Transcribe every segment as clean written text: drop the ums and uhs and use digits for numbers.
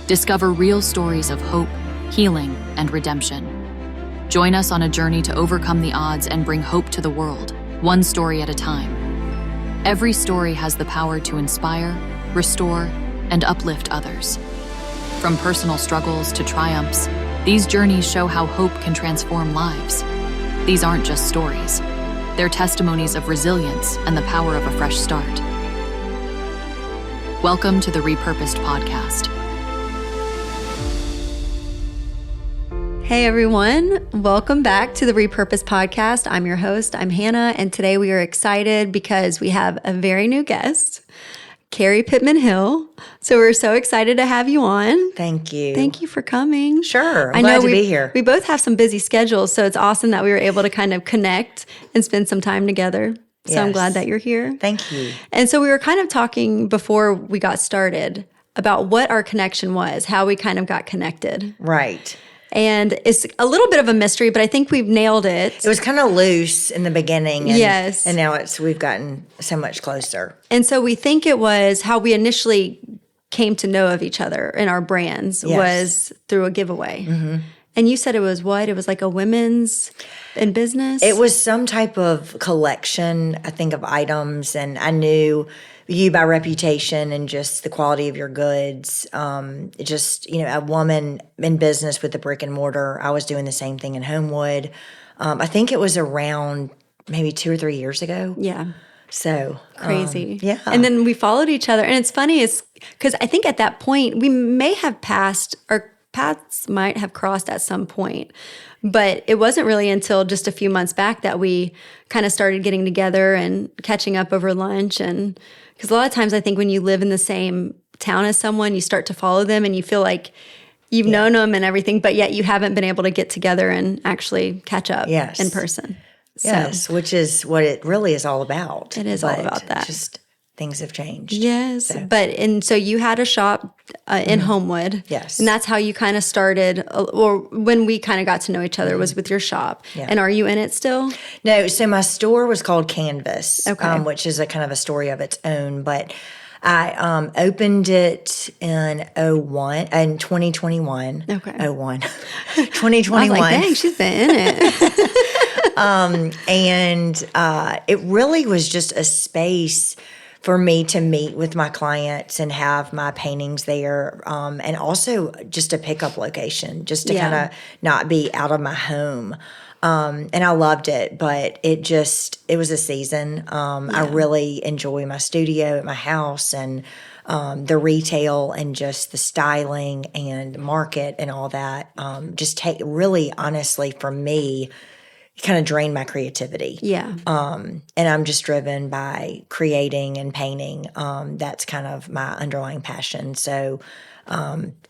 Discover real stories of hope, healing, and redemption. Join us on a journey to overcome the odds and bring hope to the world, one story at a time. Every story has the power to inspire, restore, and uplift others. From personal struggles to triumphs, these journeys show how hope can transform lives. These aren't just stories. They're testimonies of resilience and the power of a fresh start. Welcome to the Repurposed Podcast. Hey everyone, welcome back to the Repurposed Podcast. I'm your host, I'm Hannah, and today we are excited because we have a very new guest, Carrie Pittman Hill. So we're so excited to have you on. Thank you. Thank you for coming. Sure, I'm glad to be here. We both have some busy schedules, so it's awesome that we were able to kind of connect and spend some time together. So yes. I'm glad that you're here. Thank you. And so we were kind of talking before we got started about what our connection was, how we kind of got connected. Right. And it's a little bit of a mystery, but I think we've nailed it. It was kind of loose in the beginning. And, yes. And now we've gotten so much closer. And so we think it was how we initially came to know of each other in our brands was through a giveaway. Mm-hmm. And you said it was what? It was like a women's in business? It was some type of collection, I think, of items. And I knew you by reputation and just the quality of your goods. A woman in business with the brick and mortar. I was doing the same thing in Homewood. I think it was around maybe 2 or 3 years ago. Yeah. So crazy. Yeah. And then we followed each other. And it's funny is because I think at that point we may have passed, our paths might have crossed at some point. But it wasn't really until just a few months back that we kind of started getting together and catching up over lunch. And because a lot of times I think when you live in the same town as someone, you start to follow them and you feel like you've known them and everything, but yet you haven't been able to get together and actually catch up in person. Yes, which is what it really is all about. It is all about that. Just things have changed. Yes, so you had a shop in Homewood. Yes. And that's how you kind of started, or when we kind of got to know each other was with your shop. Yeah. And are you in it still? No, so my store was called Canvas, which is a kind of a story of its own, but I opened it in 2021. Okay. 2021. I was like, dang, she's been in it. It really was just a space for me to meet with my clients and have my paintings there, and also just a pickup location, just to kind of not be out of my home. And I loved it, but it was a season. I really enjoy my studio at my house and the retail and just the styling and market and all that. Really honestly for me, kind of drained my creativity. Yeah. And I'm just driven by creating and painting. That's kind of my underlying passion. So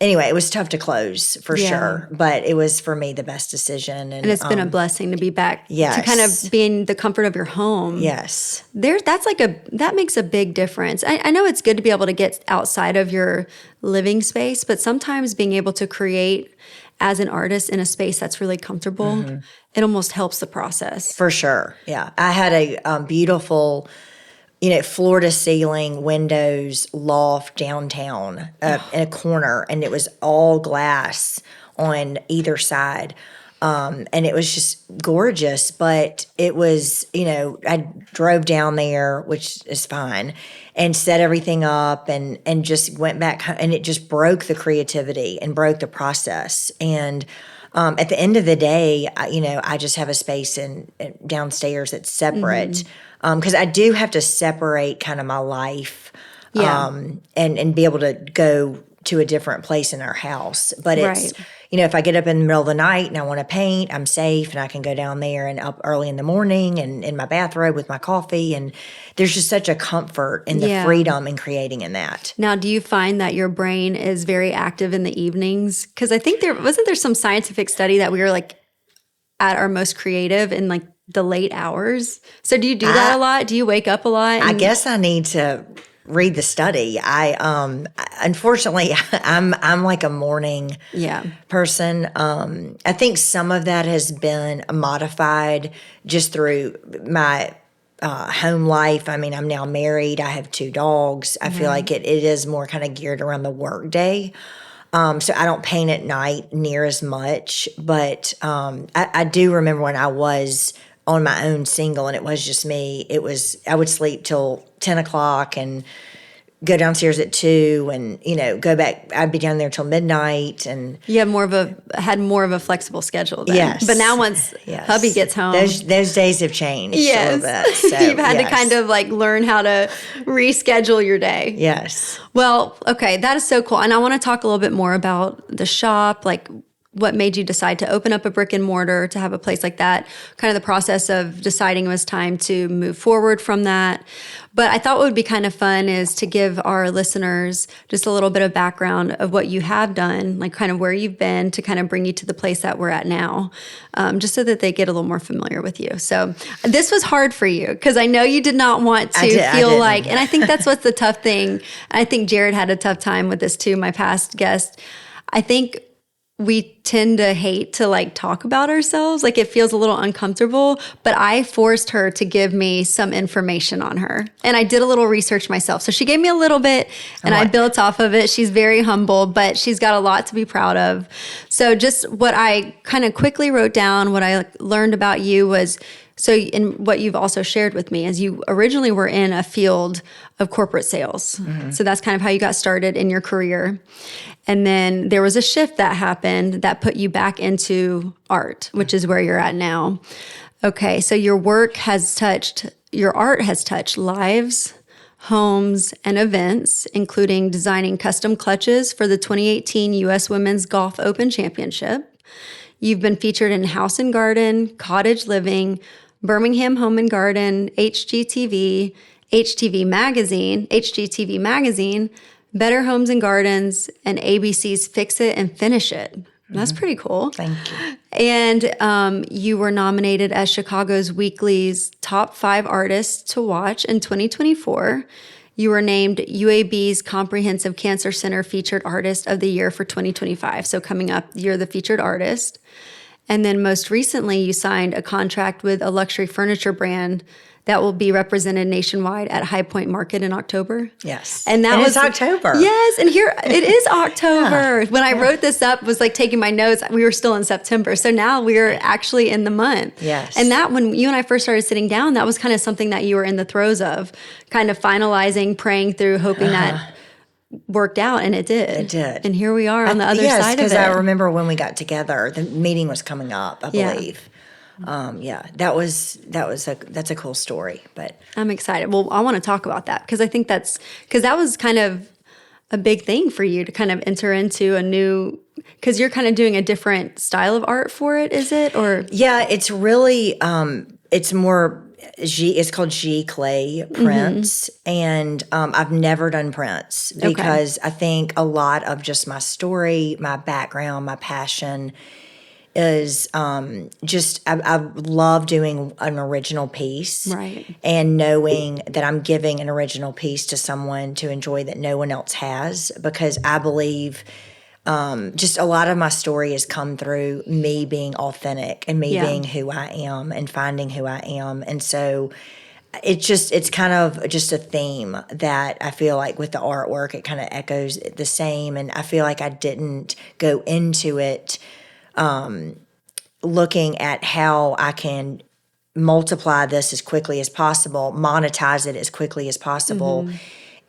anyway, it was tough to close for sure, but it was for me the best decision. And it's been a blessing to be back to kind of be in the comfort of your home. Yes. That makes a big difference. I know it's good to be able to get outside of your living space, but sometimes being able to create as an artist in a space that's really comfortable, it almost helps the process. For sure. Yeah. I had a beautiful, floor to ceiling windows loft downtown in a corner, and it was all glass on either side. And it was just gorgeous, but it was, I drove down there, which is fine, and set everything up and just went back, and it just broke the creativity and broke the process. And at the end of the day, I just have a space downstairs that's separate, because I do have to separate kind of my life and be able to go to a different place in our house. But it's, if I get up in the middle of the night and I want to paint, I'm safe and I can go down there and up early in the morning and in my bathrobe with my coffee. And there's just such a comfort in the freedom in creating in that. Now, do you find that your brain is very active in the evenings? Because I think wasn't there some scientific study that we were like at our most creative in like the late hours? So do you do that a lot? Do you wake up a lot? I guess I need to read the study. Unfortunately, I'm like a morning person. I think some of that has been modified just through my home life. I mean, I'm now married. I have 2 dogs. I feel like it is more kind of geared around the work day. So I don't paint at night near as much, but I do remember when I was on my own single and it was just me, I would sleep till 10 o'clock and go downstairs at 2 and, go back. I'd be down there till midnight. And you had more of a flexible schedule then. Yes. But now once hubby gets home. Those days have changed a little bit. So, you've had to kind of like learn how to reschedule your day. Yes. Well, okay, that is so cool. And I want to talk a little bit more about the shop, like what made you decide to open up a brick and mortar, to have a place like that, kind of the process of deciding it was time to move forward from that. But I thought what would be kind of fun is to give our listeners just a little bit of background of what you have done, like kind of where you've been to kind of bring you to the place that we're at now, just so that they get a little more familiar with you. So this was hard for you because I know you did not want to feel like, and I think that's what's the tough thing. I think Jared had a tough time with this too, my past guest. I think we tend to hate to like talk about ourselves. Like it feels a little uncomfortable, but I forced her to give me some information on her. And I did a little research myself. So she gave me a little bit and I built off of it. She's very humble, but she's got a lot to be proud of. So just what I kind of quickly wrote down, what I learned about you was, so in what you've also shared with me is you originally were in a field of corporate sales. Mm-hmm. So that's kind of how you got started in your career. And then there was a shift that happened that put you back into art, which is where you're at now. Okay, so your art has touched lives, homes, and events, including designing custom clutches for the 2018 U.S. Women's Golf Open Championship. You've been featured in House and Garden, Cottage Living, Birmingham Home and Garden, HGTV Magazine, Better Homes and Gardens, and ABC's Fix It and Finish It. That's pretty cool. Thank you. And you were nominated as Chicago's Weekly's Top 5 Artists to Watch in 2024. You were named UAB's Comprehensive Cancer Center Featured Artist of the Year for 2025. So coming up, you're the featured artist. And then most recently, you signed a contract with a luxury furniture brand that will be represented nationwide at High Point Market in October. Yes. And that was October. Yes. And here it is October. When I wrote this up, was like taking my notes. We were still in September. So now we're actually in the month. Yes. And that when you and I first started sitting down, that was kind of something that you were in the throes of, kind of finalizing, praying through, hoping that worked out, and it did. It did. And here we are on the other side of it. Yes, because I remember when we got together, the meeting was coming up, I believe. That's a cool story, but I'm excited. Well, I want to talk about that because I think that was kind of a big thing for you to kind of enter into a new, because you're kind of doing a different style of art for it, is it? Or yeah, it's really it's more it's called G clay prints, and I've never done prints because I think a lot of just my story, my background, my passion is just I love doing an original piece, right? And knowing that I'm giving an original piece to someone to enjoy that no one else has, because I believe just a lot of my story has come through me being authentic and me being who I am and finding who I am. And so it's kind of just a theme that I feel like with the artwork, it kind of echoes the same. And I feel like I didn't go into it looking at how I can multiply this as quickly as possible, monetize it as quickly as possible.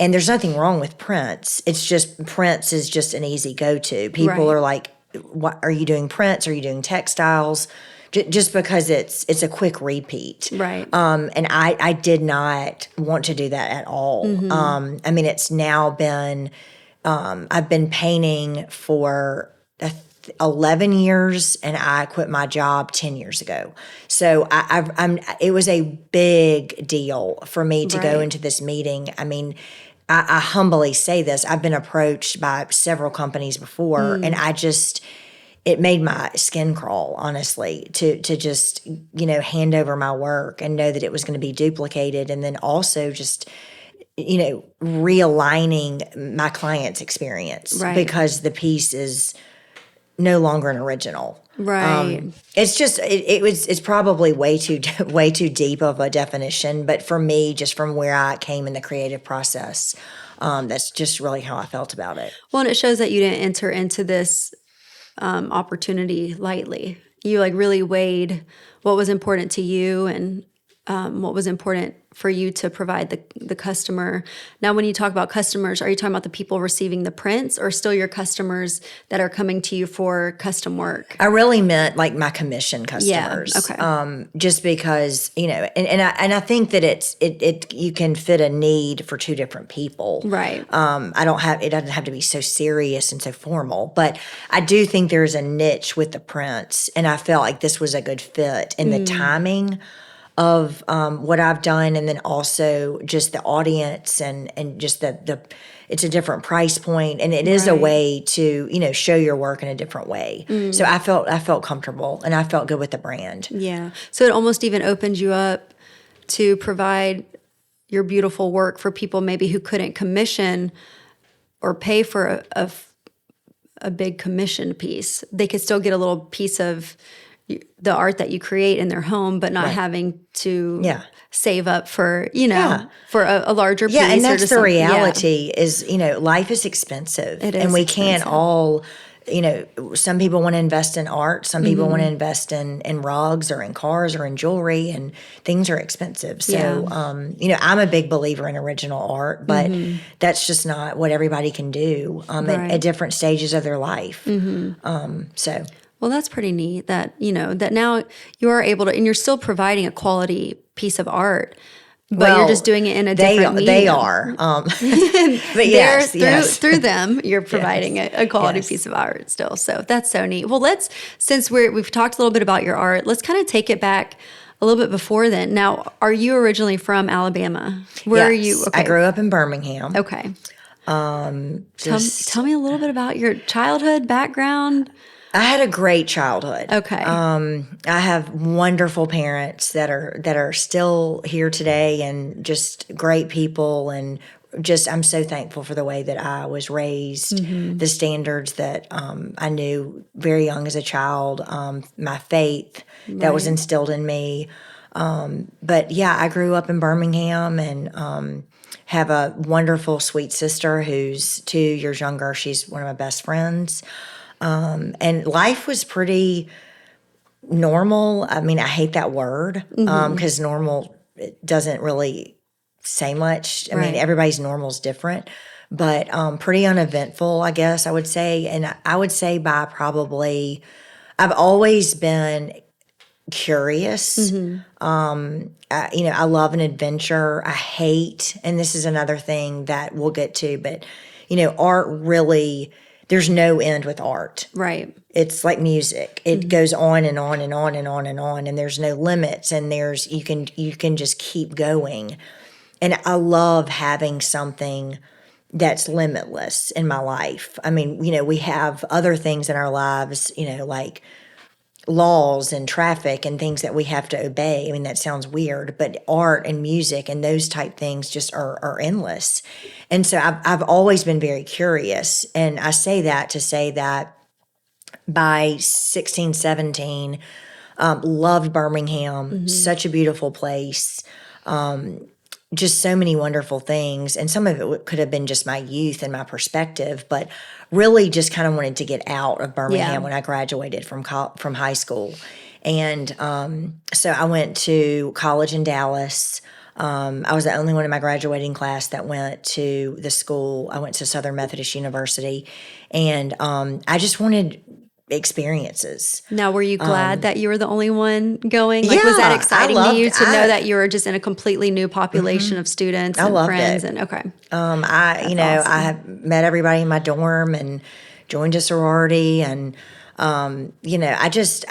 And there's nothing wrong with prints. It's just prints is just an easy go-to. People are like, "What are you doing? Prints? Are you doing textiles?" Just because it's a quick repeat, right? And I did not want to do that at all. I mean, it's now been I've been painting for 11 years, and I quit my job 10 years ago. So it was a big deal for me to go into this meeting. I mean, I humbly say this. I've been approached by several companies before, and it made my skin crawl, honestly, to just, hand over my work and know that it was going to be duplicated. And then also just, realigning my client's experience because the piece is no longer an original. Right. It's just it's probably way too deep of a definition, but for me, just from where I came in the creative process, that's just really how I felt about it. Well, and it shows that you didn't enter into this opportunity lightly. You like really weighed what was important to you and what was important for you to provide the customer. Now, when you talk about customers, are you talking about the people receiving the prints or still your customers that are coming to you for custom work? I really meant like my commission customers. Yeah, okay. Just because, and I think that it you can fit a need for two different people. Right. It doesn't have to be so serious and so formal, but I do think there's a niche with the prints, and I felt like this was a good fit in the timing of what I've done, and then also just the audience and just the it's a different price point, and it is a way to show your work in a different way. So I felt comfortable, and I felt good with the brand. Yeah. So it almost even opened you up to provide your beautiful work for people maybe who couldn't commission or pay for a big commission piece. They could still get a little piece of the art that you create in their home, but not having to save up for, for a larger piece. Yeah, and that's the reality. reality is, life is expensive. It is and we expensive. can't all, some people want to invest in art. Some people want to invest in rugs or in cars or in jewelry, and things are expensive. So, I'm a big believer in original art, but that's just not what everybody can do at different stages of their life. So... Well, that's pretty neat that, that now you are able to, and you're still providing a quality piece of art, but you're just doing it in a different medium. They are. But yes. Through them, you're providing a quality piece of art still. So that's so neat. Well, since we've talked a little bit about your art, let's kind of take it back a little bit before then. Now, are you originally from Alabama? Where are you? Okay. I grew up in Birmingham. Okay. Tell me a little bit about your childhood background. I had a great childhood. Okay. I have wonderful parents that are still here today, and just great people, and just I'm so thankful for the way that I was raised, the standards that I knew very young as a child, my faith that was instilled in me. But yeah, I grew up in Birmingham, and have a wonderful, sweet sister who's 2 years younger. She's one of my best friends. And life was pretty normal. I mean, I hate that word because normal doesn't really say much. I mean, everybody's normal is different, but pretty uneventful, I guess I would say. And I would say I've always been curious. I love an adventure. I hate, and this is another thing that we'll get to, but art really... There's no end with art. Right. It's like music. It goes on and on and on and on and on, and there's no limits, and you can just keep going. And I love having something that's limitless in my life. I mean, we have other things in our lives, like laws and traffic and things that we have to obey. I mean, that sounds weird, but art and music and those type things just are endless. And so I've always been very curious. And I say that to say that by 16, 17, loved Birmingham, such a beautiful place. Just so many wonderful things. And some of it could have been just my youth and my perspective, but really just kind of wanted to get out of Birmingham when I graduated from high school. And so I went to college in Dallas. I was the only one in my graduating class that went to the school. I went to Southern Methodist University, and I just wanted experiences. Now, were you glad that you were the only one going? Like, was that exciting to you to know that you were just in a completely new population of students and friends? And okay, awesome. I have met everybody in my dorm and joined a sorority, and I just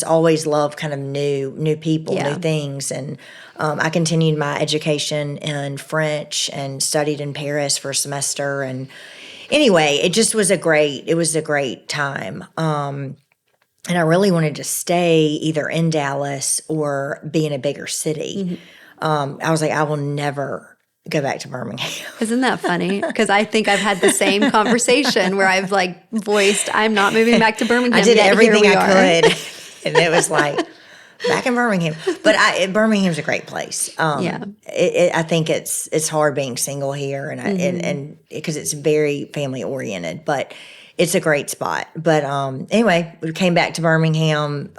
always love kind of new people, new things, and I continued my education in French and studied in Paris for a semester, and anyway, it just was a great time. And I really wanted to stay either in Dallas or be in a bigger city. I was like, I will never go back to Birmingham. Isn't that funny? Because I think I've had the same conversation where I've like voiced, I'm not moving back to Birmingham. I did yet everything here we I are. could. And it was like, back in Birmingham. But Birmingham's a great place. Yeah. I think it's hard being single here and because it's very family oriented, but it's a great spot. But anyway, we came back to Birmingham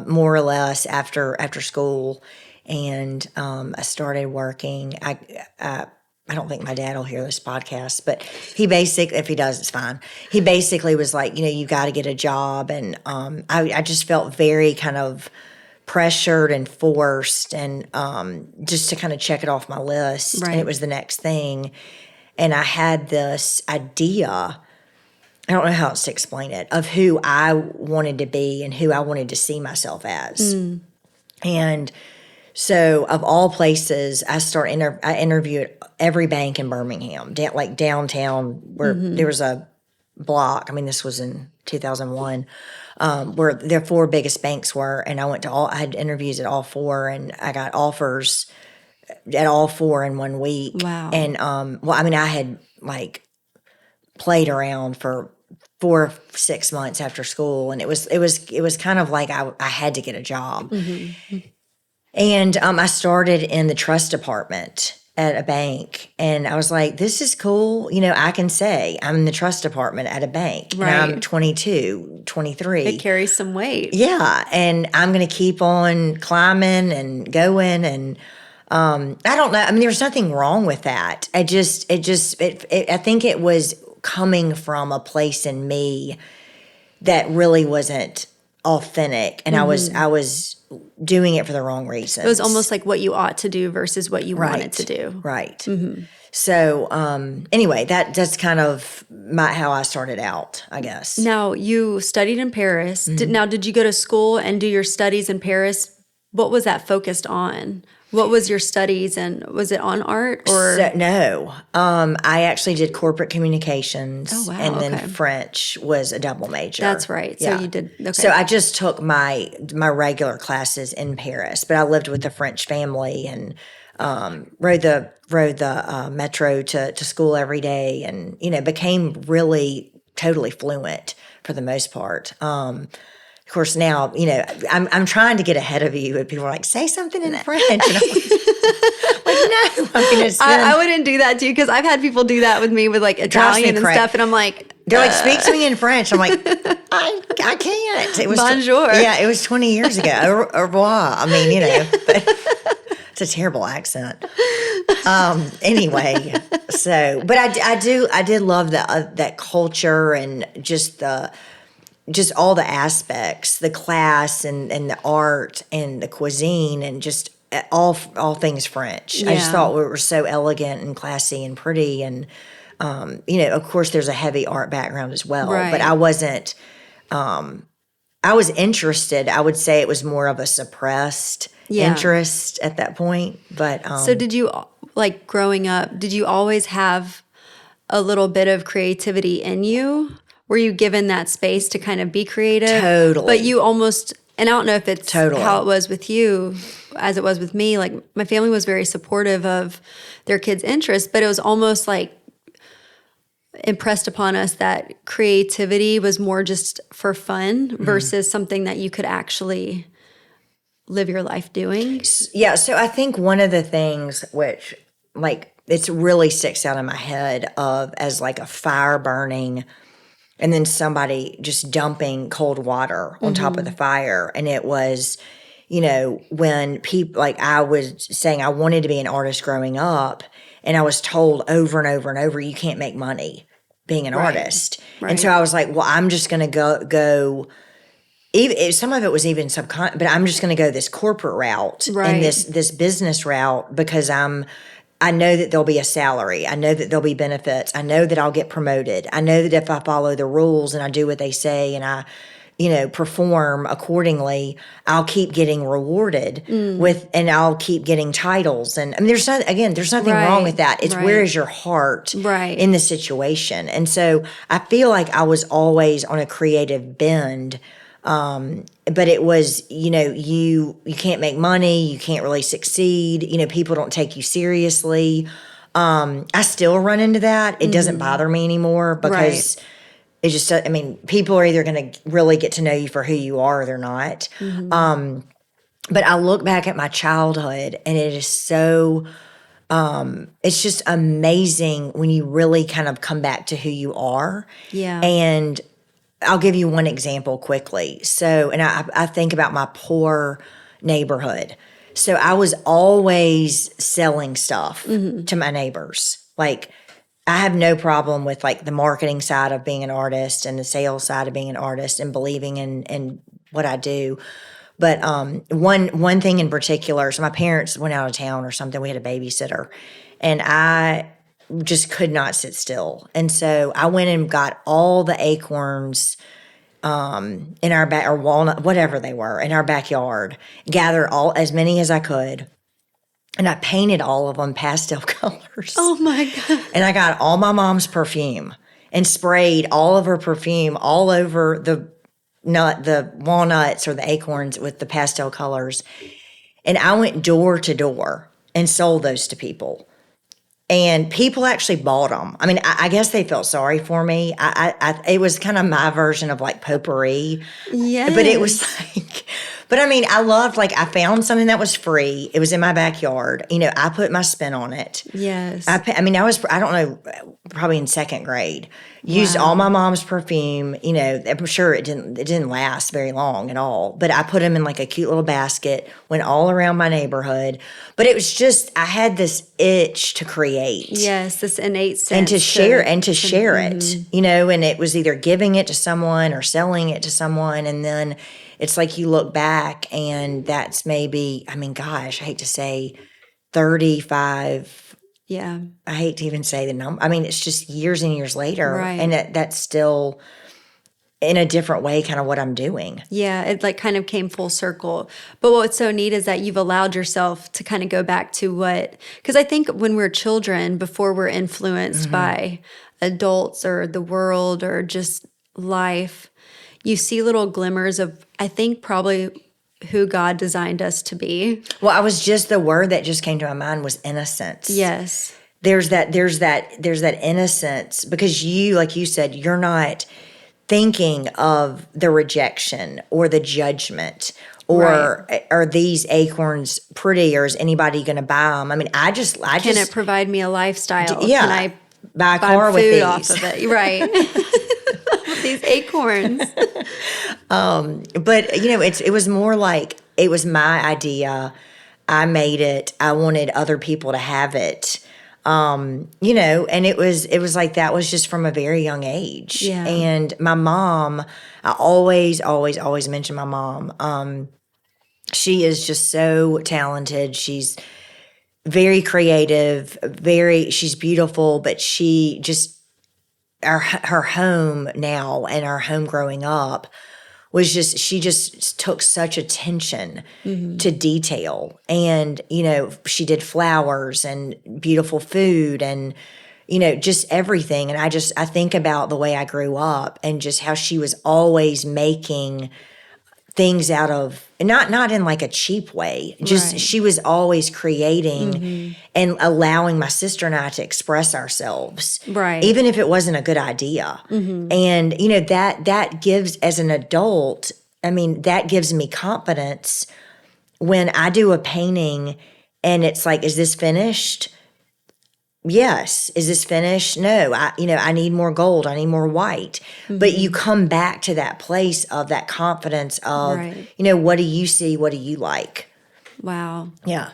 more or less after school, and I started working. I don't think my dad will hear this podcast, but he basically, if he does, it's fine. He basically was like, you got to get a job. And I just felt very kind of pressured and forced, and just to kind of check it off my list. Right. And it was the next thing. And I had this idea, I don't know how else to explain it, of who I wanted to be and who I wanted to see myself as. And so, of all places, I interviewed every bank in Birmingham, like downtown, where there was a block. I mean, this was in 2001, where their 4 biggest banks were, and I had interviews at all 4, and I got offers at all 4 in 1 week. Wow. And I had like played around for 4 or 6 months after school, and it was kind of like I had to get a job. And I started in the trust department at a bank, and I was like, this is cool. I can say I'm in the trust department at a bank. Right. And I'm 22, 23. It carries some weight. Yeah. And I'm going to keep on climbing and going. And I don't know. I mean, there was nothing wrong with that. I think it was coming from a place in me that really wasn't authentic. And I was doing it for the wrong reasons. It was almost like what you ought to do versus what you wanted to do. Right. So anyway, that's kind of how I started out, I guess. Now, you studied in Paris. Did you go to school and do your studies in Paris? What was that focused on? What was your studies, and was it on art or? No. I actually did corporate communications. Oh, wow. And then Okay. French was a double major. That's right. So you did. Okay. So I just took my regular classes in Paris, but I lived with a French family and rode the metro to school every day, and became really totally fluent for the most part. Of course, now, I'm trying to get ahead of you, but people are like, say something in French. And I'm like, no. I mean, I wouldn't do that too, because I've had people do that with me with like Italian and stuff, and I'm like, they're like, speak to me in French. I'm like, I can't. It was Bonjour. Yeah, it was 20 years ago. Au revoir. I mean, but it's a terrible accent. Anyway, so, but I did love that culture and just all the aspects, the class and the art and the cuisine and just all things French. I just thought we were so elegant and classy and pretty. And, of course there's a heavy art background as well, Right. but I wasn't, I was interested. I would say it was more of a suppressed interest at that point. But, So did you, like growing up, did you always have a little bit of creativity in you? Were you given that space to kind of be creative? Totally. But you almost, and I don't know if it's Totally. how it was with you as it was with me. Like my family was very supportive of their kids' interests, but it was almost like impressed upon us that creativity was more just for fun versus something that you could actually live your life doing. Yeah, so I think one of the things which, like, it's really sticks out in my head as like a fire burning and then somebody just dumping cold water on top of the fire. And it was, when people, like I was saying I wanted to be an artist growing up, and I was told over and over and over, you can't make money being an artist. Right. And so I was like, well, I'm just going to go even, some of it was even subconscious, but I'm just going to go this corporate route and this business route because I know that there'll be a salary. I know that there'll be benefits. I know that I'll get promoted. I know that if I follow the rules and I do what they say and I, perform accordingly, I'll keep getting rewarded and I'll keep getting titles. And I mean, there's nothing wrong with that. It's where is your heart in the situation? And so I feel like I was always on a creative bend. But it was, you can't make money, you can't really succeed, people don't take you seriously. I still run into that. It doesn't bother me anymore because it just, I mean, people are either going to really get to know you for who you are or they're not. But I look back at my childhood and it is so, it's just amazing when you really kind of come back to who you are. Yeah. And I'll give you one example quickly. So, and I think about my poor neighborhood. So I was always selling stuff to my neighbors. Like, I have no problem with like the marketing side of being an artist and the sales side of being an artist and believing in what I do. But one thing in particular, so my parents went out of town or something. We had a babysitter, and I just could not sit still. And so I went and got all the acorns in our back, or walnut, whatever they were, in our backyard, gathered all as many as I could. And I painted all of them pastel colors. Oh my God. And I got all my mom's perfume and sprayed all of her perfume all over the walnuts or the acorns with the pastel colors. And I went door to door and sold those to people. And people actually bought them. I mean, I guess they felt sorry for me. It was kind of my version of like potpourri. Yeah. But it was like, but I mean, I loved, like, I found something that was free. It was in my backyard. You know, I put my spin on it. Yes. I mean, I don't know, probably in second grade. Used all my mom's perfume. You know, I'm sure it didn't last very long at all. But I put them in like a cute little basket, went all around my neighborhood. But it was just, I had this itch to create. Yes, this innate sense. And to share it, you know, and it was either giving it to someone or selling it to someone. And then it's like you look back and that's maybe, I mean, gosh, I hate to say 35. Yeah. I hate to even say the number. I mean, it's just years and years later. Right. And that's still in a different way kind of what I'm doing. Yeah, it like kind of came full circle. But what's so neat is that you've allowed yourself to kind of go back to because I think when we're children, before we're influenced by adults or the world or just life, you see little glimmers of, I think, probably who God designed us to be. Well, the word that just came to my mind was innocence. Yes. There's that innocence because you, like you said, you're not thinking of the rejection or the judgment or are these acorns pretty or is anybody going to buy them? I mean, I just Can it provide me a lifestyle? Yeah. Can I buy a car with food these off of it? Right. These acorns. But you know, it was more like it was my idea. I made it. I wanted other people to have it. You know, and it was like that was just from a very young age. Yeah. And my mom, I always mention my mom. She is just so talented. She's very creative, she's beautiful, but she just, her home now and our home growing up was just, she just took such attention to detail. And, you know, she did flowers and beautiful food and, you know, just everything. And I think about the way I grew up and just how she was always making things out of, not in like a cheap way, just she was always creating and allowing my sister and I to express ourselves. Right. Even if it wasn't a good idea. And, you know, that gives, as an adult, I mean, that gives me confidence when I do a painting and it's like, is this finished? Yes. Is this finished? No. I need more gold. I need more white. But you come back to that place of that confidence of, you know, what do you see? What do you like? Wow. Yeah.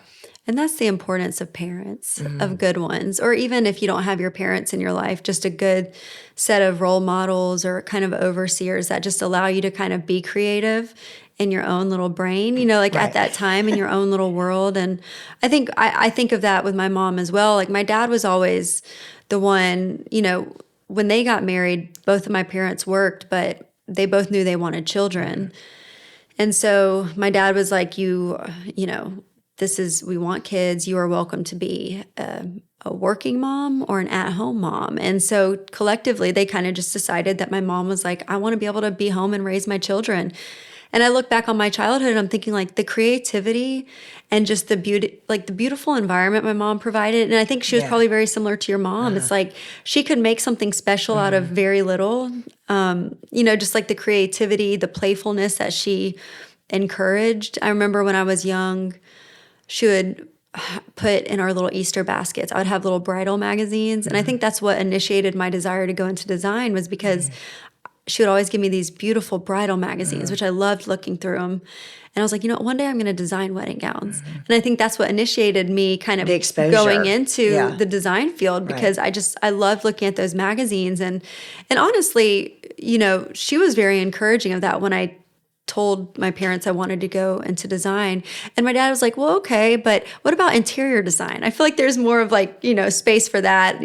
And that's the importance of parents, of good ones, or even if you don't have your parents in your life, just a good set of role models or kind of overseers that just allow you to kind of be creative in your own little brain, you know, like at that time in your own little world. And I think I think of that with my mom as well. Like my dad was always the one, you know, when they got married, both of my parents worked, but they both knew they wanted children. And so my dad was like, you know, we want kids. You are welcome to be a working mom or an at-home mom. And so collectively, they kind of just decided that my mom was like, I want to be able to be home and raise my children. And I look back on my childhood and I'm thinking like the creativity and just the beauty, like the beautiful environment my mom provided. And I think she was probably very similar to your mom. It's like she could make something special out of very little. Just like the creativity, the playfulness that she encouraged. I remember when I was young, she would put in our little Easter baskets, I would have little bridal magazines. And I think that's what initiated my desire to go into design, was because she would always give me these beautiful bridal magazines, which I loved looking through them. And I was like, one day I'm going to design wedding gowns. And I think that's what initiated me kind of the exposure. Going into the design field, because I loved looking at those magazines. And honestly, she was very encouraging of that when I told my parents I wanted to go into design. And my dad was like, well, okay, but what about interior design? I feel like there's more of like, space for that,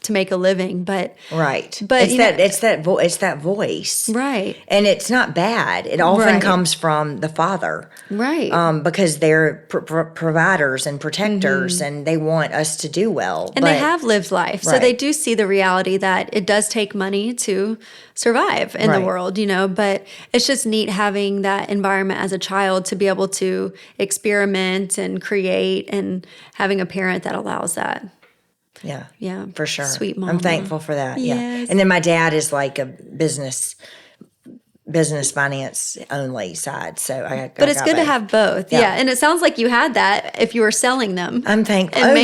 to make a living, but it's that voice, right? And it's not bad. It often comes from the father, right? Because they're providers and protectors, and they want us to do well, and they have lived life, so they do see the reality that it does take money to survive in the world, But it's just neat having that environment as a child to be able to experiment and create, and having a parent that allows that. Yeah, for sure. Sweet mama. I'm thankful for that. Yes. Yeah, and then my dad is like a business finance only side. So but it's good to have both. Yeah. And it sounds like you had that if you were selling them. I'm thankful. And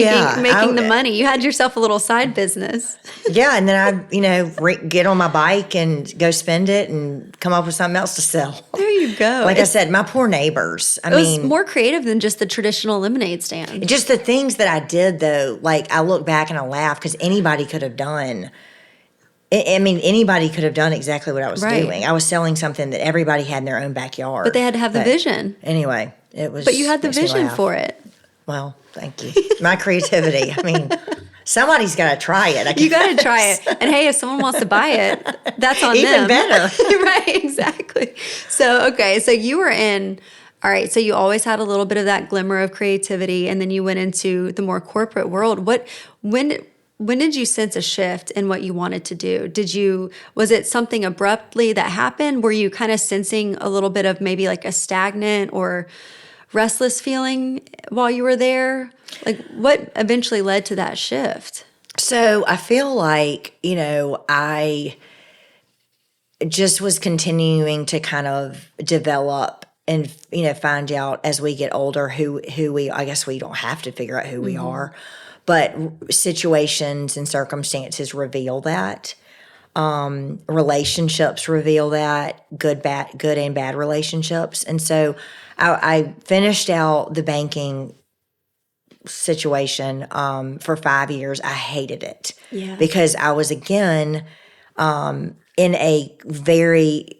making the money. You had yourself a little side business. Yeah, and then I, get on my bike and go spend it and come up with something else to sell. There you go. Like I said, my poor neighbors. It was more creative than just the traditional lemonade stand. Just the things that I did, though, like I look back and I laugh because anybody could have done. Anybody could have done exactly what I was doing. I was selling something that everybody had in their own backyard. But they had to have the vision. Anyway, it was. But you had the vision for it. Well, thank you. My creativity. Somebody's got to try it. You got to try it. And hey, if someone wants to buy it, that's on them. Even better. Right, exactly. So you were in, all right, so you always had a little bit of that glimmer of creativity, and then you went into the more corporate world. When did you sense a shift in what you wanted to do? Was it something abruptly that happened? Were you kind of sensing a little bit of maybe like a stagnant or restless feeling while you were there? Like what eventually led to that shift? So I feel like, I just was continuing to kind of develop and, find out as we get older who I guess we don't have to figure out who we are. But situations and circumstances reveal that. Relationships reveal that, good and bad relationships. And so I finished out the banking situation for 5 years. I hated it because I was, again, in a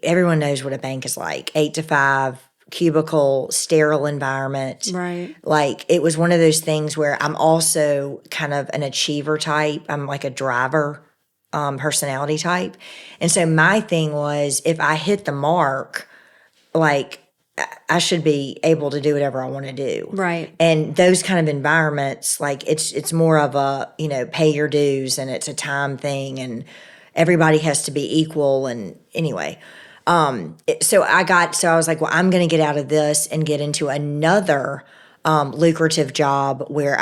everyone knows what a bank is like, 8 to 5, cubicle, sterile environment. Right. Like it was one of those things where I'm also kind of an achiever type. I'm like a driver personality type. And so my thing was if I hit the mark, like I should be able to do whatever I want to do. Right. And those kind of environments, like it's more of a, pay your dues and it's a time thing and everybody has to be equal. And anyway, so I was like, well, I'm going to get out of this and get into another lucrative job where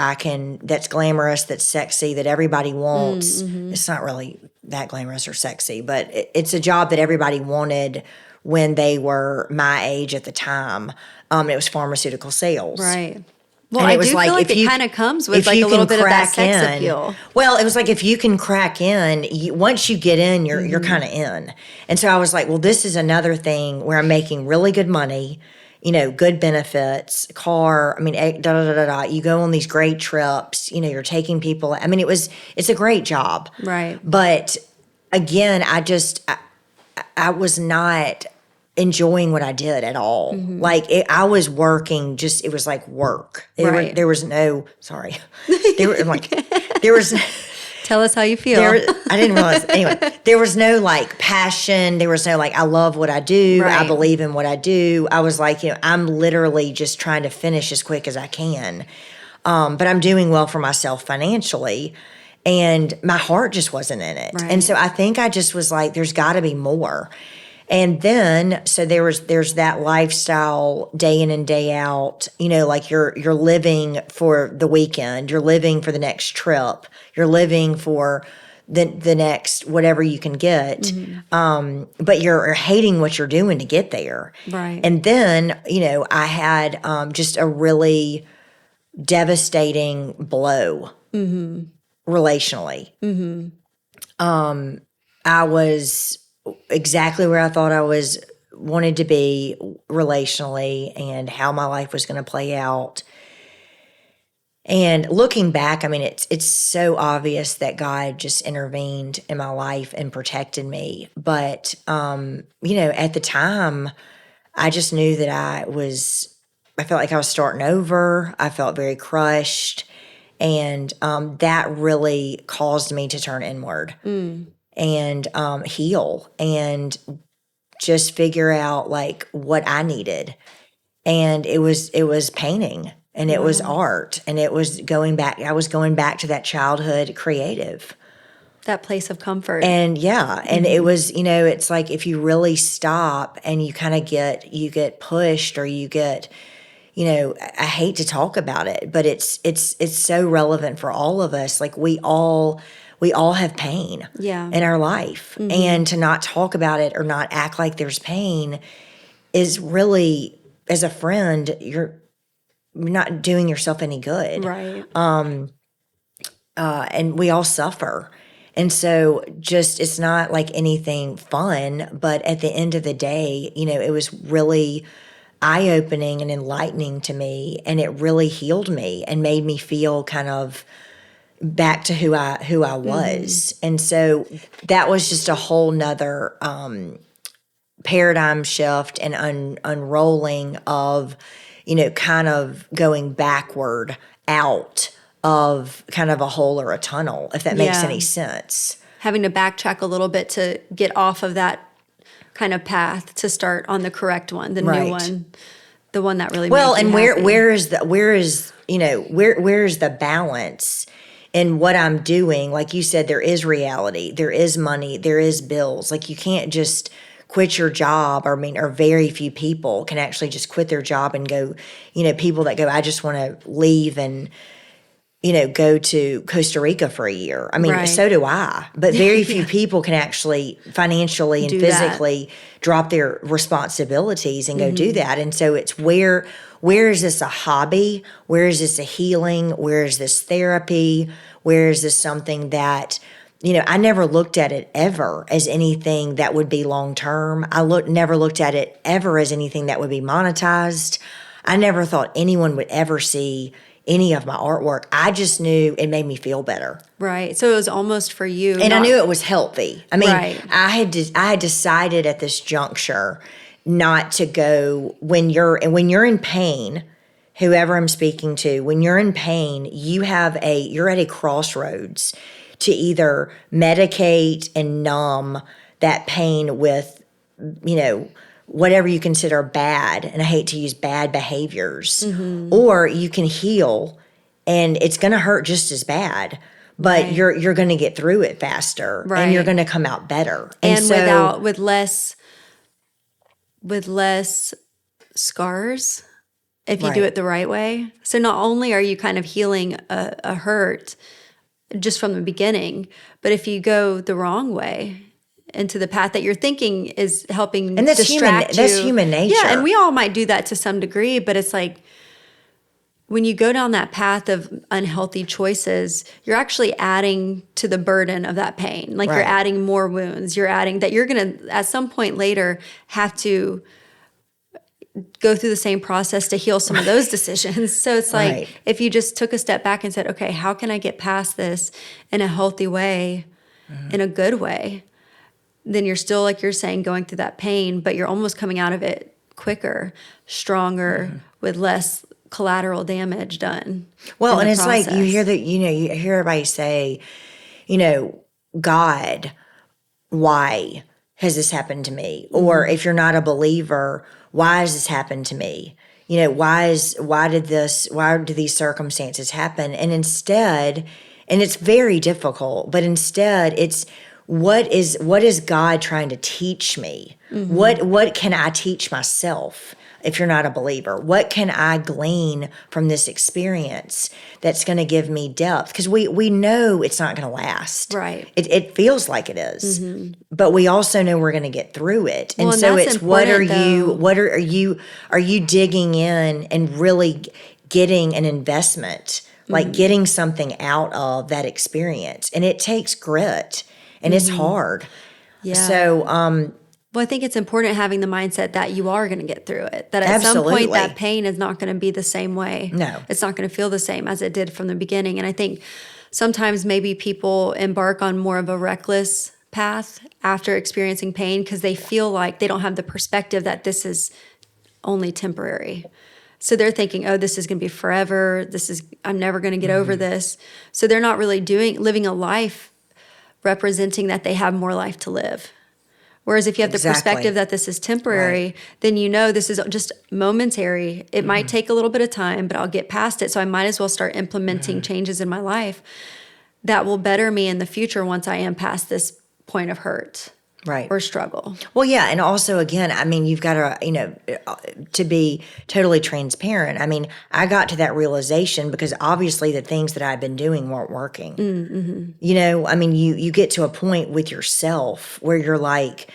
that's glamorous, that's sexy, that everybody wants. It's not really that glamorous or sexy, but it's a job that everybody wanted when they were my age at the time. It was pharmaceutical sales. Right. Well, I do feel like it kind of comes with like a little bit of that sex appeal. Well, it was like if you can crack in, once you get in, you're kind of in. And so I was like, well, this is another thing where I'm making really good money, good benefits, car. You go on these great trips. You're taking people. It's a great job. Right. But again, I was not enjoying what I did at all. Like I was working, it was like work. There was no, sorry. There was. Tell us how you feel. I didn't realize. Anyway, there was no like passion. There was no like, I love what I do. Right. I believe in what I do. I was like, I'm literally just trying to finish as quick as I can. But I'm doing well for myself financially. And my heart just wasn't in it. Right. And so I think I just was like, there's got to be more. And then, so there's that lifestyle day in and day out, like you're living for the weekend, you're living for the next trip, you're living for the next whatever you can get. But you're hating what you're doing to get there. Right. And then, I had just a really devastating blow relationally. I was exactly where I thought I wanted to be relationally and how my life was going to play out. And looking back, I mean, it's so obvious that God just intervened in my life and protected me. But, at the time, I just knew that I felt like I was starting over. I felt very crushed. And that really caused me to turn inward and heal and just figure out like what I needed. And it was painting and it was art and it was I was going back to that childhood creative. That place of comfort. And and it was, it's like if you really stop and you kind of get pushed or you get, I hate to talk about it, but it's so relevant for all of us. Like we all have pain in our life. And to not talk about it or not act like there's pain is really, as a friend, you're not doing yourself any good. Right. And we all suffer. And so just, it's not like anything fun, but at the end of the day, it was really eye-opening and enlightening to me. And it really healed me and made me feel kind of back to who I was. And so that was just a whole nother paradigm shift and unrolling of, kind of going backward out of kind of a hole or a tunnel, if that makes any sense. Having to backtrack a little bit to get off of that kind of path to start on the correct one, the new one, the one that really well. makes you And happy. where is the balance in what I'm doing? Like you said, there is reality, there is money, there is bills. Like you can't just quit your job. Or very few people can actually just quit their job and go. People that go, I just want to leave and go to Costa Rica for a year. So do I. But very few people can actually financially and physically drop their responsibilities and go do that. And so it's where is this a hobby? Where is this a healing? Where is this therapy? Where is this something that, I never looked at it ever as anything that would be long-term. I never looked at it ever as anything that would be monetized. I never thought anyone would ever see any of my artwork. I just knew it made me feel better. Right. So it was almost for you. And I knew it was healthy. Right. I had decided at this juncture not to go when you're in pain, whoever I'm speaking to, when you're in pain, you're at a crossroads to either medicate and numb that pain with, whatever you consider bad, and I hate to use bad behaviors, or you can heal and it's going to hurt just as bad, but you're going to get through it faster and you're going to come out better. And with less scars if you do it the right way. So not only are you kind of healing a hurt just from the beginning, but if you go the wrong way into the path that you're thinking is helping and distract you. That's human nature. Yeah, and we all might do that to some degree, but it's like when you go down that path of unhealthy choices, you're actually adding to the burden of that pain. Like you're adding more wounds. You're adding that you're going to, at some point later, have to go through the same process to heal some of those decisions. So it's like if you just took a step back and said, okay, how can I get past this in a healthy way, in a good way? Then you're still, like you're saying, going through that pain, but you're almost coming out of it quicker, stronger, with less collateral damage done. Well, and it's like you hear everybody say, God, why has this happened to me? Or if you're not a believer, why has this happened to me? Why did these circumstances happen? And instead, and it's very difficult, but instead it's what is God trying to teach me? What can I teach myself if you're not a believer? What can I glean from this experience that's going to give me depth? Because we know it's not going to last. Right. It feels like it is. But we also know we're going to get through it. And Well, and so that's it's what are important, you are you digging in and really getting an investment, like getting something out of that experience. And it takes grit and it's hard. Yeah. So Well, I think it's important having the mindset that you are going to get through it. That at some point Absolutely. that pain is not going to be the same way. No. It's not going to feel the same as it did from the beginning. And I think sometimes maybe people embark on more of a reckless path after experiencing pain because they feel like they don't have the perspective that this is only temporary. So they're thinking, oh, this is going to be forever. I'm never going to get over this. So they're not really living a life representing that they have more life to live. Whereas if you have the Exactly. perspective that this is temporary, then you know this is just momentary. It might take a little bit of time, but I'll get past it. So I might as well start implementing changes in my life that will better me in the future once I am past this point of hurt right. or struggle. Well, yeah, and also again, I mean, you've got to, to be totally transparent. I mean, I got to that realization because obviously the things that I've been doing weren't working. I mean, you get to a point with yourself where you're like,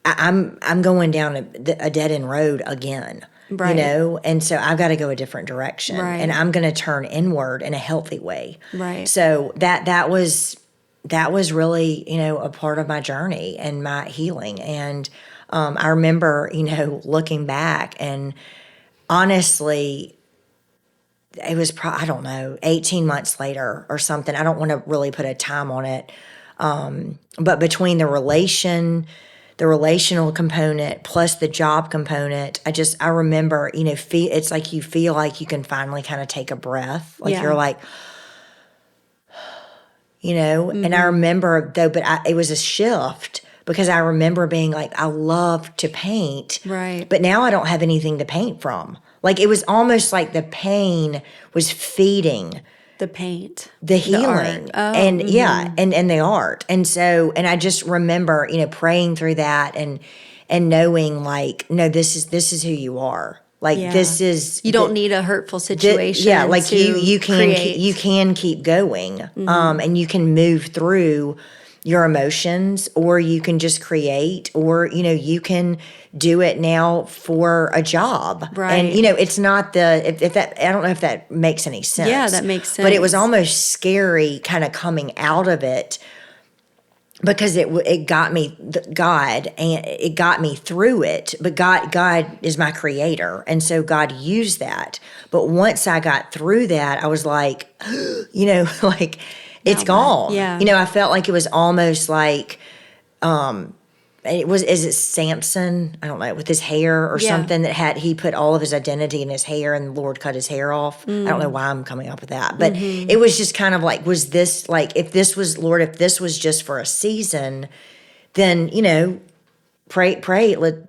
I'm going down a dead end road again. Right. And so I've got to go a different direction, Right. and I'm going to turn inward in a healthy way. Right. So that was really, a part of my journey and my healing. And I remember, looking back, and honestly, it was I don't know, 18 months later or something. I don't want to really put a time on it. But between the relational component plus the job component, I remember, it's like you feel like you can finally kind of take a breath. Like you're like, and I remember though, but it was a shift because I remember being like, I love to paint, Right. but now I don't have anything to paint from. Like it was almost like the pain was feeding The paint. the healing and and the art. And so, and I just remember, praying through that and knowing like, no, this is who you are. Like this is, You don't need a hurtful situation. like to you create. can keep going, and you can move through your emotions, or you can just create, or you can do it now for a job, Right. And it's not if that, I don't know if that makes any sense. Yeah, that makes sense. But it was almost scary, kind of coming out of it. Because it got me God, and it got me through it. But God is my creator, and so God used that. But once I got through that, I was like, like it's gone. Yeah. I felt like it was almost like, is it Samson? I don't know, with his hair or something that he put all of his identity in his hair, and the Lord cut his hair off. I don't know why I'm coming up with that, but it was just kind of like, was this like, if this was just for a season, then, pray,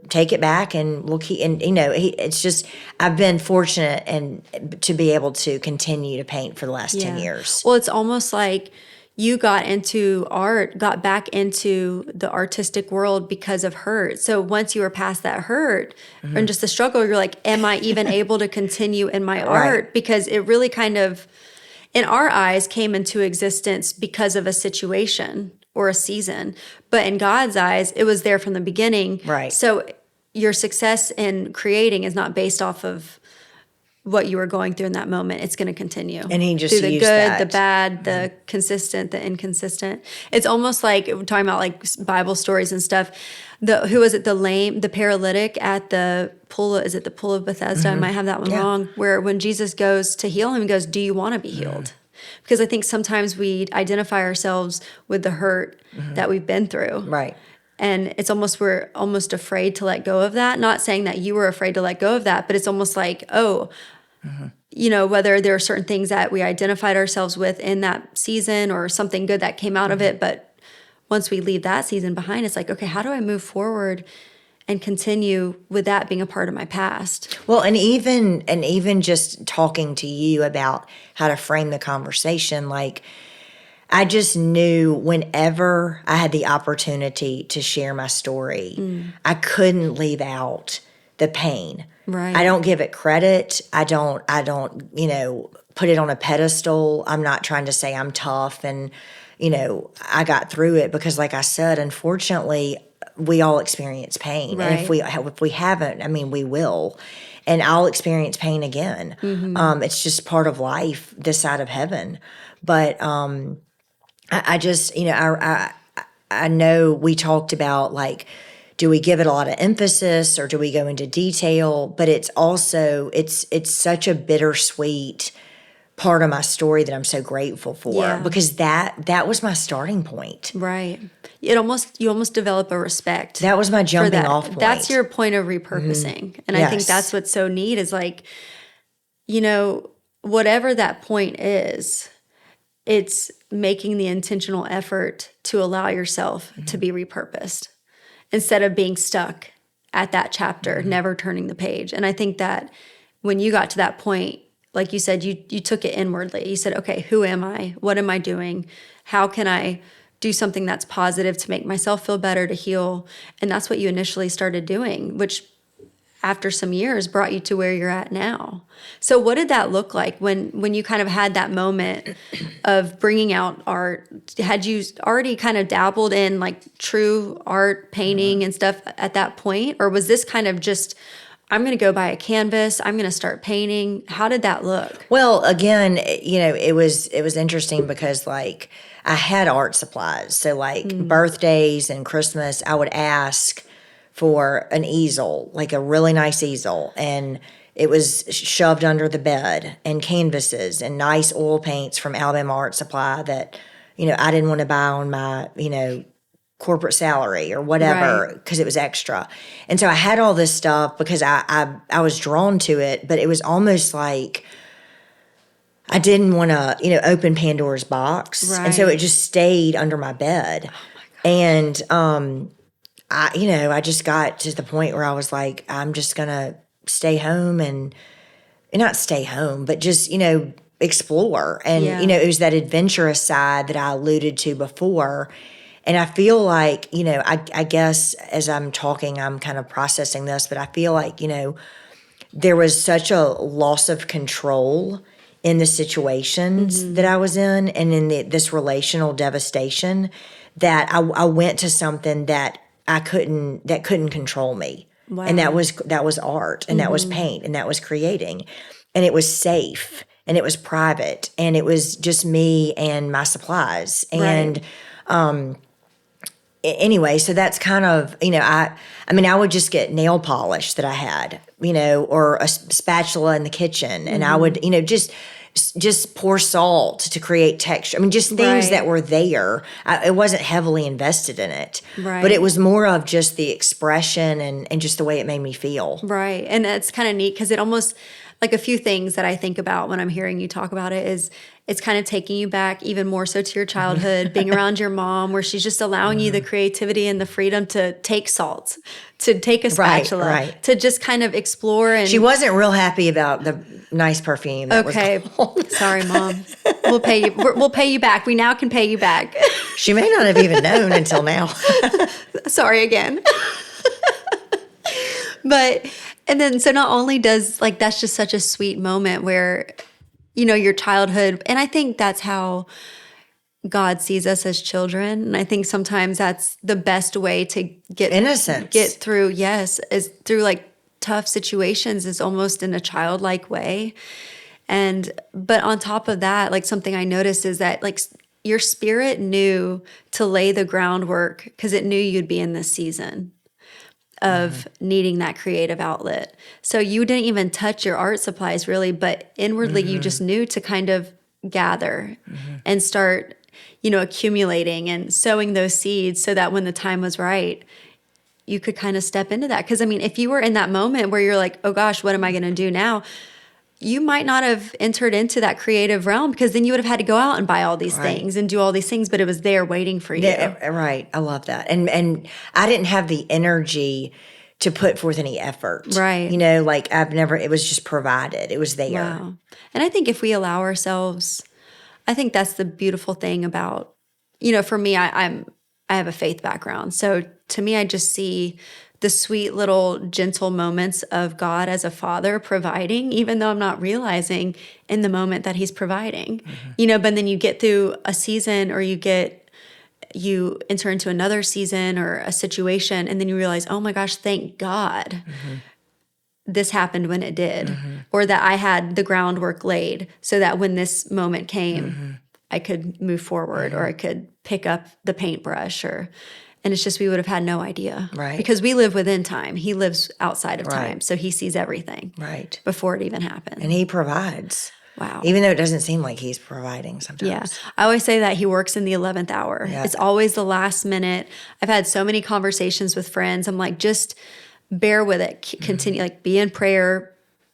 take it back, and we'll keep, and it's just, I've been fortunate and to be able to continue to paint for the last 10 years. Well, it's almost like you got into art, got back into the artistic world because of hurt. So once you were past that hurt and just the struggle, you're like, am I even able to continue in my art? Because it really kind of, in our eyes, came into existence because of a situation or a season. But in God's eyes, it was there from the beginning. Right. So your success in creating is not based off of what you were going through in that moment. It's going to continue. And he just through the used good, that. the bad, the consistent, the inconsistent. It's almost like we're talking about like Bible stories and stuff. The paralytic at the pool, is it the pool of Bethesda? I might have that one wrong. Where when Jesus goes to heal him, he goes, do you want to be healed? Because I think sometimes we identify ourselves with the hurt that we've been through. Right. And it's almost, we're almost afraid to let go of that. Not saying that you were afraid to let go of that, but it's almost like, whether there are certain things that we identified ourselves with in that season or something good that came out of it. But once we leave that season behind, it's like, okay, how do I move forward and continue with that being a part of my past? Well, and even just talking to you about how to frame the conversation, like, I just knew whenever I had the opportunity to share my story, I couldn't leave out the pain. Right. I don't give it credit. I don't, put it on a pedestal. I'm not trying to say I'm tough and, I got through it because, like I said, unfortunately, we all experience pain. Right. And if we haven't, I mean, we will. And I'll experience pain again. It's just part of life this side of heaven. But I just, I know we talked about, like, do we give it a lot of emphasis or do we go into detail? But it's also, it's such a bittersweet part of my story that I'm so grateful for because that was my starting point. Right. You almost develop a respect. That was my jumping off point. That's your point of repurposing. And I think that's what's so neat is, like, whatever that point is, it's making the intentional effort to allow yourself to be repurposed instead of being stuck at that chapter, never turning the page. And I think that when you got to that point, like you said, you took it inwardly. You said, okay, who am I? What am I doing? How can I do something that's positive to make myself feel better, to heal? And that's what you initially started doing, which after some years brought you to where you're at now. So what did that look like when you kind of had that moment of bringing out art? Had you already kind of dabbled in, like, true art, painting and stuff at that point? Or was this kind of just, I'm going to go buy a canvas, I'm going to start painting? How did that look? Well, again, it was interesting because, like, I had art supplies. So, like, birthdays and Christmas, I would ask for an easel, like a really nice easel. And it was shoved under the bed, and canvases and nice oil paints from Alabama Art Supply that, I didn't want to buy on my, corporate salary or whatever because it was extra. And so I had all this stuff because I was drawn to it, but it was almost like I didn't want to, open Pandora's box. Right. And so it just stayed under my bed. Oh my gosh. And I just got to the point where I was like, I'm just going to stay home and not stay home, but just, explore. And, it was that adventurous side that I alluded to before. And I feel like, I guess as I'm talking, I'm kind of processing this, but I feel like, there was such a loss of control in the situations that I was in and in this relational devastation that I went to something that couldn't control me. Wow. And that was art, and that was paint, and that was creating. And it was safe, and it was private, and it was just me and my supplies. And anyway, so that's kind of, I would just get nail polish that I had, or a spatula in the kitchen, and I would, just pour salt to create texture. I mean, just things that were there. It wasn't heavily invested in it, but it was more of just the expression and just the way it made me feel. Right. And that's kind of neat because it almost, like, a few things that I think about when I'm hearing you talk about it is it's kind of taking you back even more so to your childhood, being around your mom, where she's just allowing you the creativity and the freedom to take salt, to take a spatula, to just kind of explore. And she wasn't real happy about the nice perfume. That was sorry, Mom. We'll pay you. We'll pay you back. We now can pay you back. She may not have even known until now. Sorry again. And then, so not only does, like, that's just such a sweet moment where, your childhood, and I think that's how God sees us as children. And I think sometimes that's the best way to get innocence, get through, is through, like, tough situations, is almost in a childlike way. But on top of that, like, something I noticed is that, like, your spirit knew to lay the groundwork because it knew you'd be in this season of needing that creative outlet. So you didn't even touch your art supplies really, but inwardly you just knew to kind of gather and start, accumulating and sowing those seeds so that when the time was right, you could kind of step into that. Because, if you were in that moment where you're like, oh gosh, what am I going to do now? You might not have entered into that creative realm because then you would have had to go out and buy all these things and do all these things, but it was there waiting for you. Yeah, right. I love that. And I didn't have the energy to put forth any effort. Right. It was just provided. It was there. Wow. And I think if we allow ourselves I think that's the beautiful thing about, for me, I have a faith background. So to me, I just see the sweet little gentle moments of God as a father providing, even though I'm not realizing in the moment that he's providing, but then you get through a season, or you enter into another season or a situation, and then you realize, oh my gosh, thank God this happened when it did, or that I had the groundwork laid so that when this moment came, I could move forward, or I could pick up the paintbrush, and it's just, we would have had no idea. Right. Because we live within time. He lives outside of time. Right. So he sees everything. Right. Before it even happened. And he provides. Wow. Even though it doesn't seem like he's providing sometimes. Yeah. I always say that he works in the 11th hour. Yeah. It's always the last minute. I've had so many conversations with friends. I'm like, just bear with it. Continue, like, be in prayer.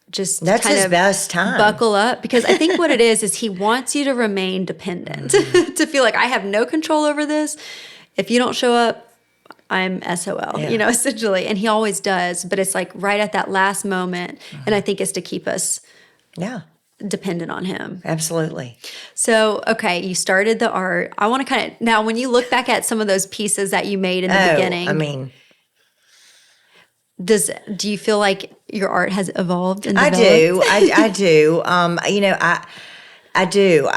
Just that's kind his of best time. Buckle up, because I think what it is he wants you to remain dependent, to feel like I have no control over this. If you don't show up, I'm SOL, essentially. And he always does, but it's like right at that last moment. And I think it's to keep us dependent on him. Absolutely. So, okay, you started the art. I want to now when you look back at some of those pieces that you made in the beginning. I mean, do you feel like your art has evolved and developed? I do. I do.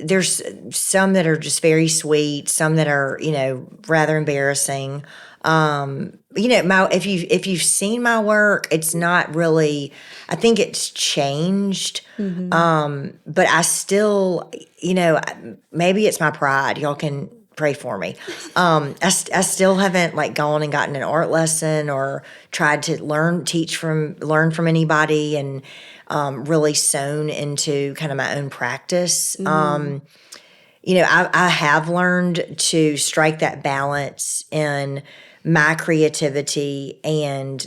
There's some that are just very sweet, some that are, rather embarrassing. If you've seen my work, it's not really, I think it's changed. But I still, maybe it's my pride. Y'all can pray for me. I still haven't gone and gotten an art lesson or tried to learn from anybody, and really sewn into kind of my own practice. I have learned to strike that balance in my creativity and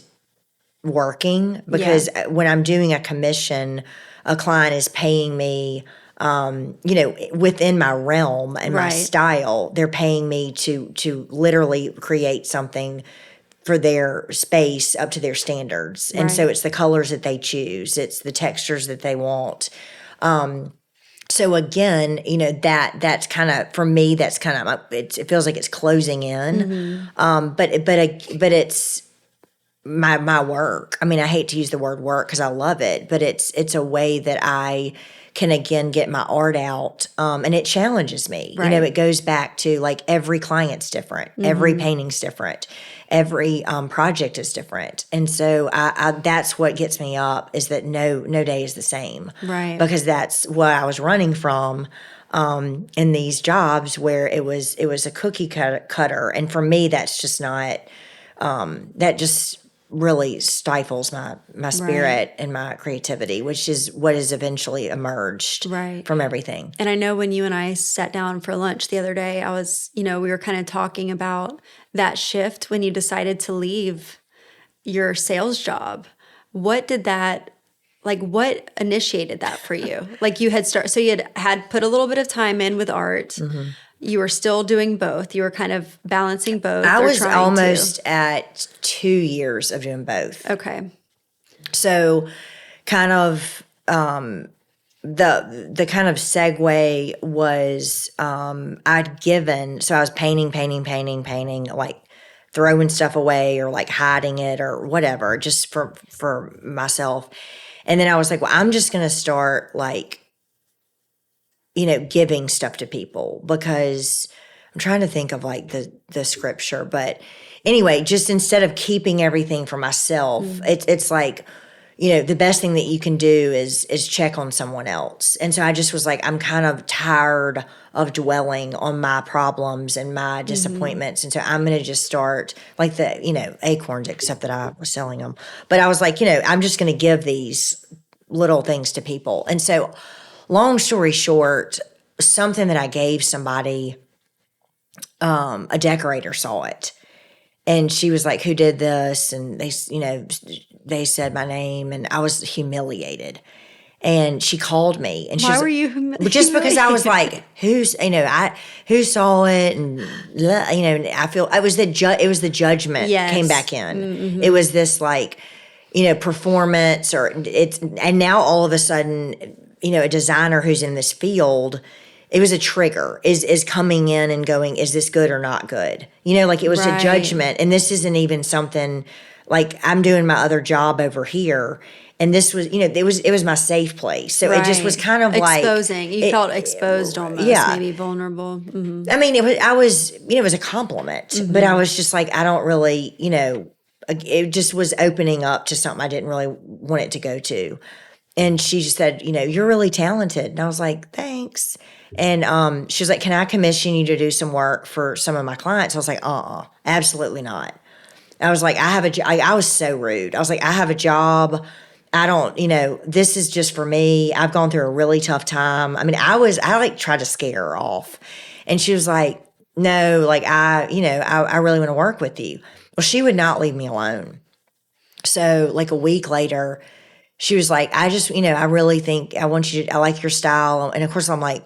working, because when I'm doing a commission, a client is paying me, within my realm and my style. They're paying me to literally create something for their space up to their standards. And so it's the colors that they choose. It's the textures that they want. So again, that's kind of, for me, that's kind of, it feels like it's closing in. But it's my work. I mean, I hate to use the word work because I love it, but it's a way that I can again get my art out, and it challenges me. It goes back to every client's different, every painting's different, every project is different, and so I that's what gets me up, is that no day is the same, right? Because that's what I was running from in these jobs where it was a cookie cutter, and for me that's just not that just really stifles my spirit and my creativity, which is what has eventually emerged from everything. And I know when you and I sat down for lunch the other day, I was, we were kind of talking about that shift when you decided to leave your sales job. What did that, what initiated that for you? You had so you had put a little bit of time in with art. You were still doing both. You were kind of balancing both. I was almost at 2 years of doing both. Okay. So kind of the kind of segue was I'd given, so I was painting, throwing stuff away or hiding it or whatever, just for myself. And then I was like, well, I'm just going to start giving stuff to people, because I'm trying to think of the scripture, but anyway, just instead of keeping everything for myself, it's the best thing that you can do is check on someone else. And so I just was I'm kind of tired of dwelling on my problems and my disappointments. And so I'm going to just start the, acorns, except that I was selling them. But I was I'm just going to give these little things to people. And so long story short, something that I gave somebody, a decorator saw it. And she was like, who did this? And they said my name, and I was humiliated. And she called me, and why were you humiliated? Just because I was who saw it, and and I feel it was the judgment came back in. It was this performance, and now all of a sudden a designer who's in this field, it was a trigger, is coming in and going, is this good or not good? Like it was a judgment. And this isn't even something like I'm doing my other job over here. And this was, it was my safe place. So it just was kind of exposing. You felt exposed almost, maybe vulnerable. Mm-hmm. I mean, it was a compliment, but I was just like, I don't really, it just was opening up to something I didn't really want it to go to. And she just said, you're really talented. And I was like, thanks. And she was like, can I commission you to do some work for some of my clients? I was like, absolutely not. I was like, I was so rude. I was like, I have a job. I don't, this is just for me. I've gone through a really tough time. I mean, I tried to scare her off. And she was like, no, like I really want to work with you. Well, she would not leave me alone. So like a week later, she was like, I just, I really think I like your style. And of course I'm like,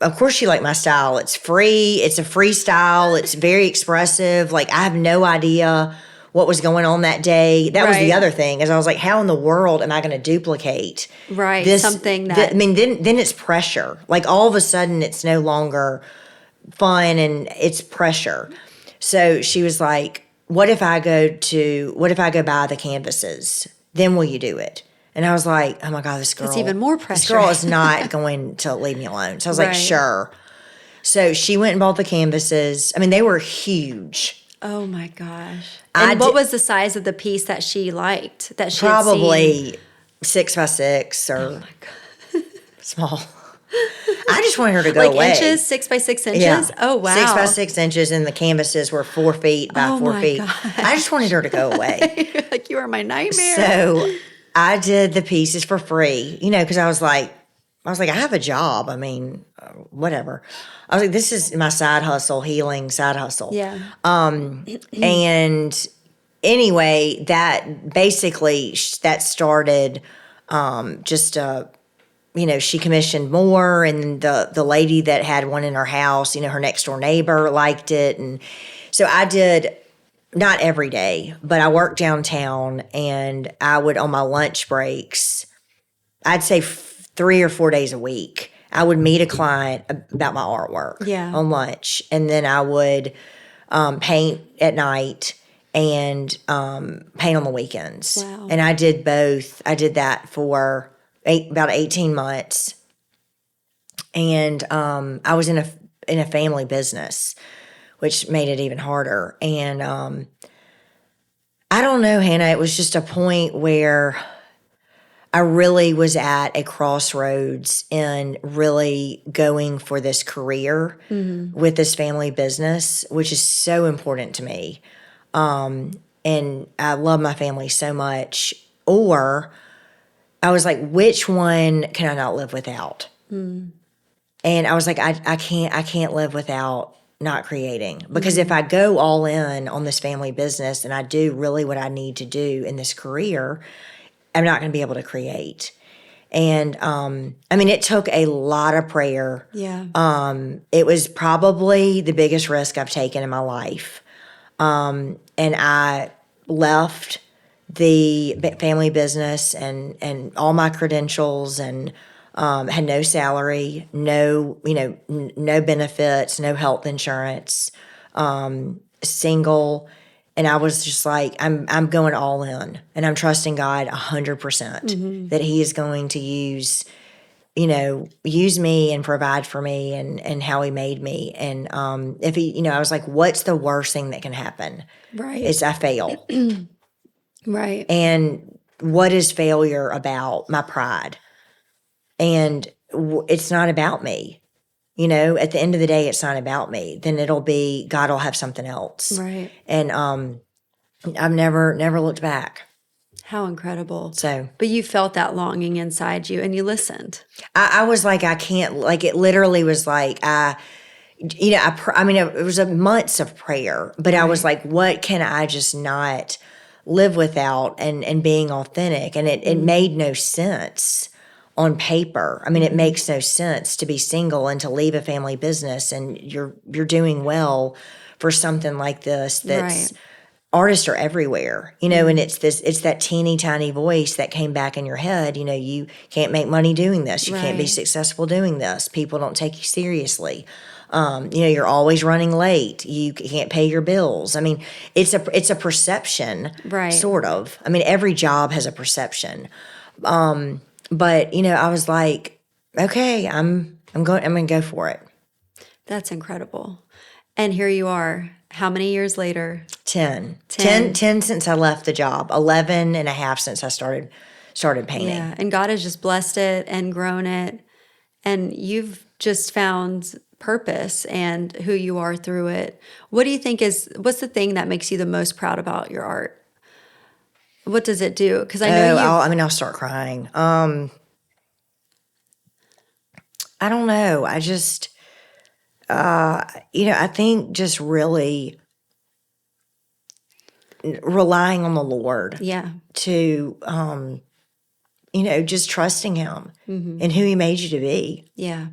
of course you like my style. It's free. It's a free style. It's very expressive. Like I have no idea what was going on that day. That was the other thing, is I was like, how in the world am I going to duplicate something that then it's pressure. Like all of a sudden it's no longer fun and it's pressure. So she was like, what if I go buy the canvases? Then will you do it? And I was like, oh my God, this girl. It's even more pressure. This girl is not going to leave me alone. So I was like, sure. So she went and bought the canvases. I mean, they were huge. Oh my gosh. And what was the size of the piece that she liked? That she probably 6x6 or oh my God. small. I just wanted her to go like away. Inches, 6x6 inches? Yeah. Oh, wow. 6x6 inches, and the canvases were 4 feet by 4 feet. Gosh. I just wanted her to go away. Like, you are my nightmare. So I did the pieces for free, because I was like, I have a job. I mean, whatever. I was like, this is my side hustle, healing side hustle. Yeah. And anyway, that basically, that started she commissioned more, and the lady that had one in her house, her next door neighbor liked it. And so I did, not every day, but I worked downtown, and I would, on my lunch breaks, I'd say 3 or 4 days a week, I would meet a client about my artwork on lunch. And then I would paint at night and paint on the weekends. Wow. And I did both. I did that for about 18 months. And I was in a family business, which made it even harder. And I don't know, Hannah, it was just a point where I really was at a crossroads in really going for this career with this family business, which is so important to me. And I love my family so much. Or I was like, which one can I not live without? And I was like, I can't live without not creating. Because if I go all in on this family business and I do really what I need to do in this career, I'm not going to be able to create. And I mean, it took a lot of prayer. Yeah. It was probably the biggest risk I've taken in my life. And I left the family business and all my credentials, and had no salary, no benefits, no health insurance, single. And I was just like, I'm going all in, and I'm trusting God 100% that He is going to use me and provide for me and how He made me. And if He, I was like, what's the worst thing that can happen? Right. Is I fail. Right. And what is failure about? My pride. And it's not about me. At the end of the day, it's not about me. Then it'll be, God will have something else. Right. And I've never looked back. How incredible. So, but you felt that longing inside you, and you listened. I was like, I can't, like, it literally was like, it was months of prayer, but I was like, what can I just not live without, and being authentic? And it made no sense on paper. I mean, it makes no sense to be single and to leave a family business, and you're doing well for something like this that's artists are everywhere, and it's that teeny tiny voice that came back in your head, you can't make money doing this. You can't be Right. successful doing this. People don't take you seriously. You're always running late. You can't pay your bills. I mean, it's a perception, Right. sort of. I mean, every job has a perception. But I was like, okay, I'm going to go for it. That's incredible. And here you are. How many years later? 10 since I left the job, 11 and a half since I started painting. Yeah. And God has just blessed it and grown it. And you've just found purpose and who you are through it. What do you think what's the thing that makes you the most proud about your art? What does it do? Because I know I'll start crying. I don't know. I just, I think just really relying on the Lord. Yeah. To, just trusting Him and who He made you to be. Yeah.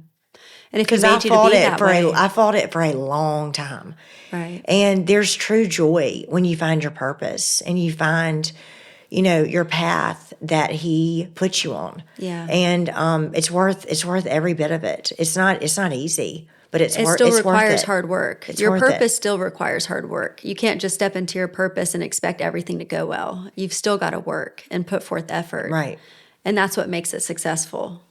And if He Because made you to be that way. I fought it for a long time. Right. And there's true joy when you find your purpose and you find, your path that He puts you on. Yeah. And it's worth every bit of it. It's not easy, but it still requires hard work. Your worth purpose it. still requires hard work. You can't just step into your purpose and expect everything to go well. You've still got to work and put forth effort. Right. And that's what makes it successful.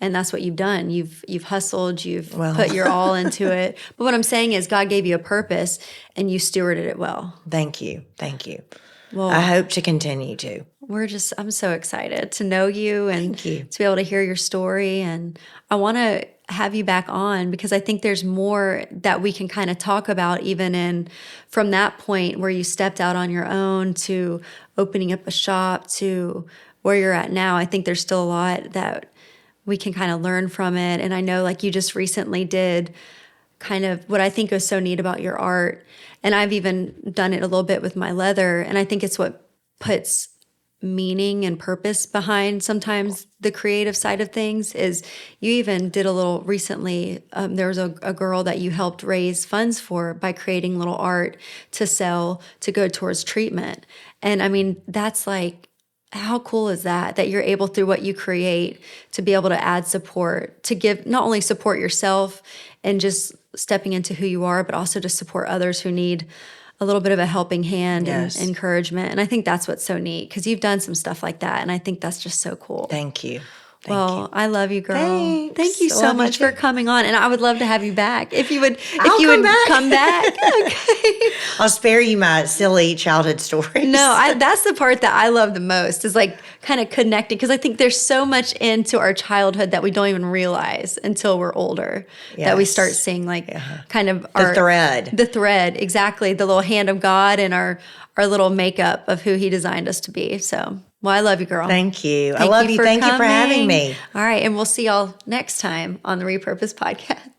And that's what you've done. You've hustled, put your all into it. But what I'm saying is God gave you a purpose and you stewarded it well. Thank you. Well, I hope to continue to. I'm so excited to know you and Thank you. to be able to hear your story. And I want to have you back on because I think there's more that we can kind of talk about even from that point where you stepped out on your own to opening up a shop to where you're at now. I think there's still a lot that we can kind of learn from it. And I know like you just recently did kind of what I think was so neat about your art. And I've even done it a little bit with my leather. And I think it's what puts meaning and purpose behind sometimes the creative side of things is you even did a little recently. There was a girl that you helped raise funds for by creating little art to sell to go towards treatment. And I mean, that's like, how cool is that you're able through what you create to be able to add support, to give, not only support yourself and just stepping into who you are, but also to support others who need a little bit of a helping hand Yes. and encouragement. And I think that's what's so neat because you've done some stuff like that. And I think that's just so cool. Thank you. I love you, girl. Thanks. Thank you I so love you much for too. coming on. And I would love to have you back. If you would back. come back. Okay. I'll spare you my silly childhood stories. No, that's the part that I love the most is like kind of connecting because I think there's so much into our childhood that we don't even realize until we're older that we Yes. start seeing like kind of The thread. Exactly. The little hand of God and our little makeup of who He designed us to be. So, well, I love you, girl. Thank you. I love you. Thank you for having me. All right. And we'll see y'all next time on the Repurpose Podcast.